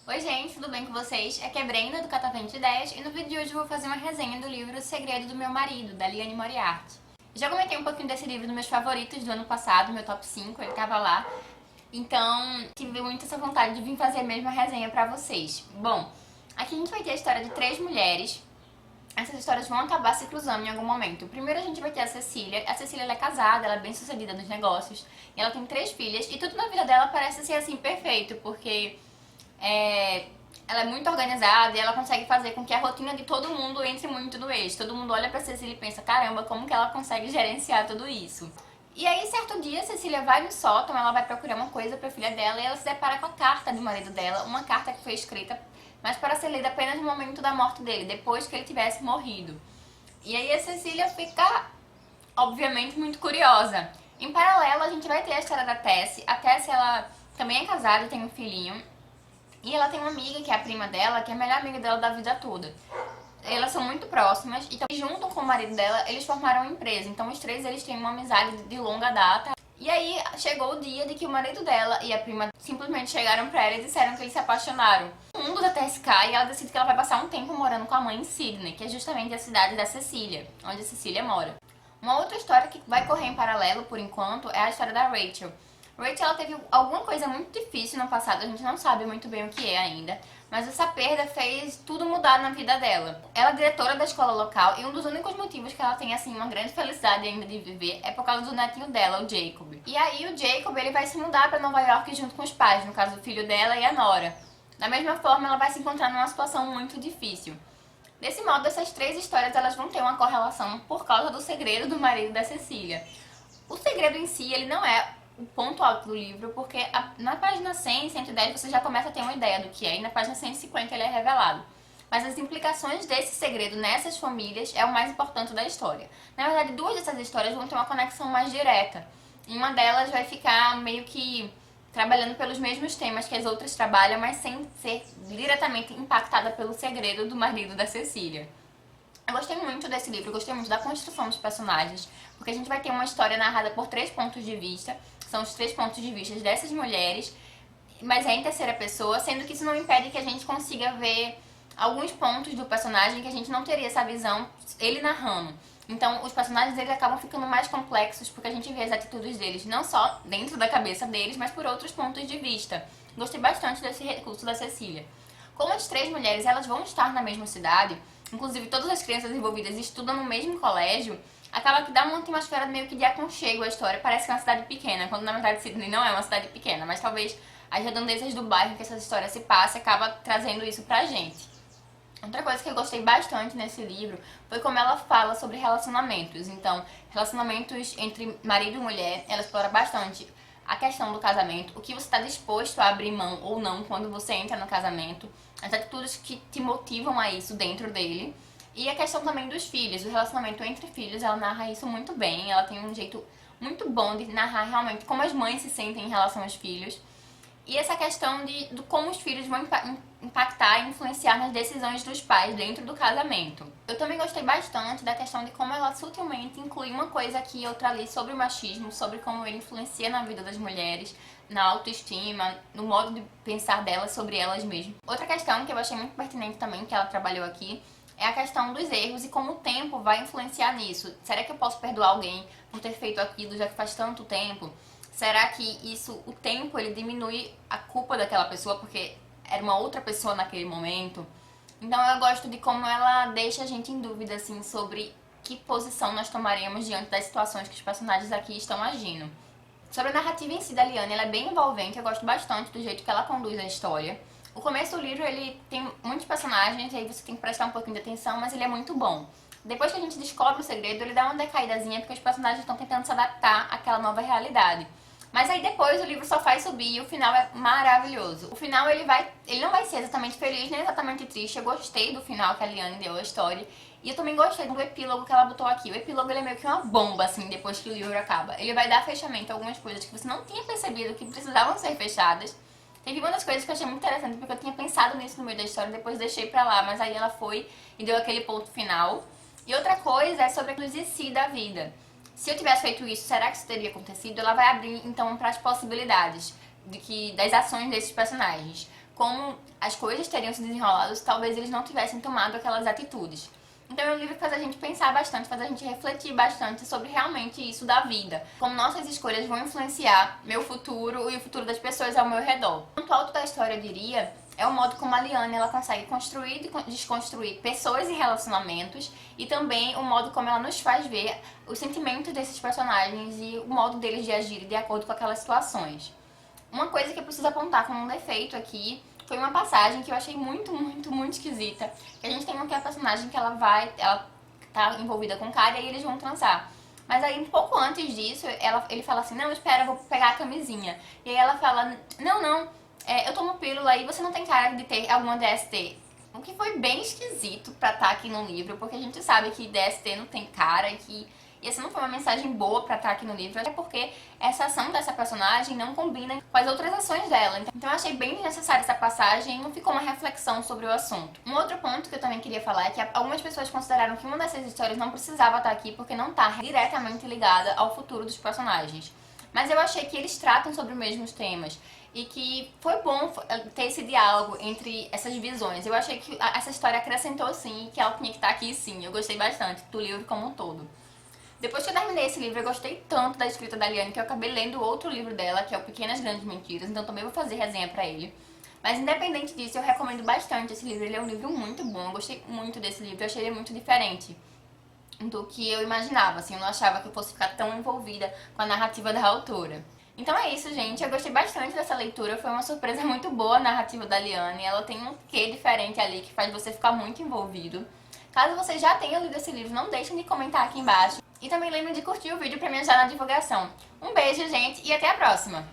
Oi gente, tudo bem com vocês? Aqui é Brenda do Catavento Ideias e no vídeo de hoje eu vou fazer uma resenha do livro O Segredo do Meu Marido, da Liane Moriarty. Já comentei um pouquinho desse livro nos meus favoritos do ano passado, meu top 5, ele tava lá. Então, tive muito essa vontade de vir fazer a mesma resenha pra vocês. Bom, aqui a gente vai ter a história de 3 mulheres. Essas histórias vão acabar se cruzando em algum momento. Primeiro a gente vai ter a Cecília. A Cecília ela é casada, ela é bem sucedida nos negócios. E ela tem 3 filhas e tudo na vida dela parece ser assim perfeito, porque ela é muito organizada e ela consegue fazer com que a rotina de todo mundo entre muito no eixo. Todo mundo olha pra Cecília e pensa, caramba, como que ela consegue gerenciar tudo isso? E aí, certo dia, Cecília vai no sótão, ela vai procurar uma coisa pra filha dela e ela se depara com a carta do marido dela, uma carta que foi escrita, mas para ser lida apenas no momento da morte dele, depois que ele tivesse morrido. E aí a Cecília fica, obviamente, muito curiosa. Em paralelo, a gente vai ter a história da Tessie. A Tessie, ela também é casada e tem um filhinho. E ela tem uma amiga, que é a prima dela, que é a melhor amiga dela da vida toda. Elas são muito próximas e junto com o marido dela, eles formaram uma empresa. Então os três, eles têm uma amizade de longa data. E aí chegou o dia de que o marido dela e a prima simplesmente chegaram pra ela e disseram que eles se apaixonaram. O mundo da TSK e ela decide que ela vai passar um tempo morando com a mãe em Sydney, que é justamente a cidade da Cecília, onde a Cecília mora. Uma outra história que vai correr em paralelo, por enquanto, é a história da Rachel. Rachel ela teve alguma coisa muito difícil no passado, a gente não sabe muito bem o que é ainda, mas essa perda fez tudo mudar na vida dela. Ela é diretora da escola local e um dos únicos motivos que ela tem assim uma grande felicidade ainda de viver é por causa do netinho dela, o Jacob. E aí o Jacob ele vai se mudar para Nova York junto com os pais, no caso o filho dela e a nora. Da mesma forma, ela vai se encontrar numa situação muito difícil. Desse modo, essas 3 histórias elas vão ter uma correlação por causa do segredo do marido da Cecília. O segredo em si, ele não é o ponto alto do livro, porque na página 100 e 110 você já começa a ter uma ideia do que é, e na página 150 ele é revelado. Mas as implicações desse segredo nessas famílias é o mais importante da história. Na verdade, 2 dessas histórias vão ter uma conexão mais direta. E uma delas vai ficar meio que trabalhando pelos mesmos temas que as outras trabalham, mas sem ser diretamente impactada pelo segredo do marido da Cecília. Eu gostei muito desse livro, eu gostei muito da construção dos personagens, porque a gente vai ter uma história narrada por 3 pontos de vista, são os 3 pontos de vista dessas mulheres, mas é em terceira pessoa, sendo que isso não impede que a gente consiga ver alguns pontos do personagem que a gente não teria essa visão, ele narrando. Então, os personagens eles acabam ficando mais complexos porque a gente vê as atitudes deles não só dentro da cabeça deles, mas por outros pontos de vista. Gostei bastante desse recurso da Cecília. Como as 3 mulheres elas vão estar na mesma cidade, inclusive todas as crianças envolvidas estudam no mesmo colégio, acaba que dá uma atmosfera meio que de aconchego à história, parece que é uma cidade pequena, quando na verdade Sydney não é uma cidade pequena, mas talvez as redondezas do bairro que essa história se passa acaba trazendo isso pra gente. Outra coisa que eu gostei bastante nesse livro foi como ela fala sobre relacionamentos. Então, relacionamentos entre marido e mulher, ela explora bastante a questão do casamento, o que você está disposto a abrir mão ou não quando você entra no casamento, as atitudes que te motivam a isso dentro dele, e a questão também dos filhos, o relacionamento entre filhos, ela narra isso muito bem, ela tem um jeito muito bom de narrar realmente como as mães se sentem em relação aos filhos. E essa questão de como os filhos vão impactar e influenciar nas decisões dos pais dentro do casamento. Eu também gostei bastante da questão de como ela sutilmente inclui uma coisa aqui e outra ali sobre o machismo, sobre como ele influencia na vida das mulheres, na autoestima, no modo de pensar delas sobre elas mesmas. Outra questão que eu achei muito pertinente também, que ela trabalhou aqui, é a questão dos erros e como o tempo vai influenciar nisso. Será que eu posso perdoar alguém por ter feito aquilo já que faz tanto tempo? Será que isso, o tempo, ele diminui a culpa daquela pessoa porque era uma outra pessoa naquele momento? Então eu gosto de como ela deixa a gente em dúvida, assim, sobre que posição nós tomaremos diante das situações que os personagens aqui estão agindo. Sobre a narrativa em si da Liane, ela é bem envolvente, eu gosto bastante do jeito que ela conduz a história. O começo do livro, ele tem muitos personagens, e aí você tem que prestar um pouquinho de atenção, mas ele é muito bom. Depois que a gente descobre o segredo, ele dá uma decaídazinha porque os personagens estão tentando se adaptar àquela nova realidade. Mas aí depois o livro só faz subir e o final é maravilhoso. O final ele não vai ser exatamente feliz nem exatamente triste. Eu gostei do final que a Liane deu à história. E eu também gostei do epílogo que ela botou aqui. O epílogo ele é meio que uma bomba, assim, depois que o livro acaba. Ele vai dar fechamento a algumas coisas que você não tinha percebido que precisavam ser fechadas. Teve uma das coisas que eu achei muito interessante, porque eu tinha pensado nisso no meio da história, depois deixei pra lá, mas aí ela foi e deu aquele ponto final. E outra coisa é sobre a cruz em si da vida. Se eu tivesse feito isso, será que isso teria acontecido? Ela vai abrir, então, para as possibilidades das ações desses personagens. como as coisas teriam se desenrolado se talvez eles não tivessem tomado aquelas atitudes. Então é um livro que faz a gente pensar bastante, faz a gente refletir bastante sobre realmente isso da vida. Como nossas escolhas vão influenciar meu futuro e o futuro das pessoas ao meu redor. O ponto alto da história, eu diria, é o modo como a Liane ela consegue construir e desconstruir pessoas e relacionamentos, e também o modo como ela nos faz ver os sentimentos desses personagens e o modo deles de agir de acordo com aquelas situações. Uma coisa que eu preciso apontar como um defeito aqui foi uma passagem que eu achei muito esquisita. Que a gente tem uma personagem que ela tá envolvida com o cara e aí eles vão transar. Mas aí, um pouco antes disso, ele fala assim, não, espera, eu vou pegar a camisinha. E aí ela fala, não, eu tomo pílula e você não tem cara de ter alguma DST. O que foi bem esquisito pra estar aqui no livro, porque a gente sabe que DST não tem cara e que... E essa não foi uma mensagem boa pra estar aqui no livro, até porque essa ação dessa personagem não combina com as outras ações dela. Então eu achei bem desnecessária essa passagem e não ficou uma reflexão sobre o assunto. Um outro ponto que eu também queria falar é que algumas pessoas consideraram que uma dessas histórias não precisava estar aqui porque não está diretamente ligada ao futuro dos personagens. Mas eu achei que eles tratam sobre os mesmos temas e que foi bom ter esse diálogo entre essas visões. Eu achei que essa história acrescentou sim, que ela tinha que estar aqui sim. Eu gostei bastante do livro como um todo. Depois que eu terminei esse livro, eu gostei tanto da escrita da Liane que eu acabei lendo outro livro dela, que é o Pequenas Grandes Mentiras, então também vou fazer resenha pra ele. Mas independente disso, eu recomendo bastante esse livro, ele é um livro muito bom, eu gostei muito desse livro, eu achei ele muito diferente do que eu imaginava, assim, eu não achava que eu fosse ficar tão envolvida com a narrativa da autora. Então é isso, gente, eu gostei bastante dessa leitura, foi uma surpresa muito boa a narrativa da Liane, ela tem um quê diferente ali que faz você ficar muito envolvido. Caso você já tenha lido esse livro, não deixem de comentar aqui embaixo. E também lembrem de curtir o vídeo pra me ajudar na divulgação. Um beijo, gente, e até a próxima!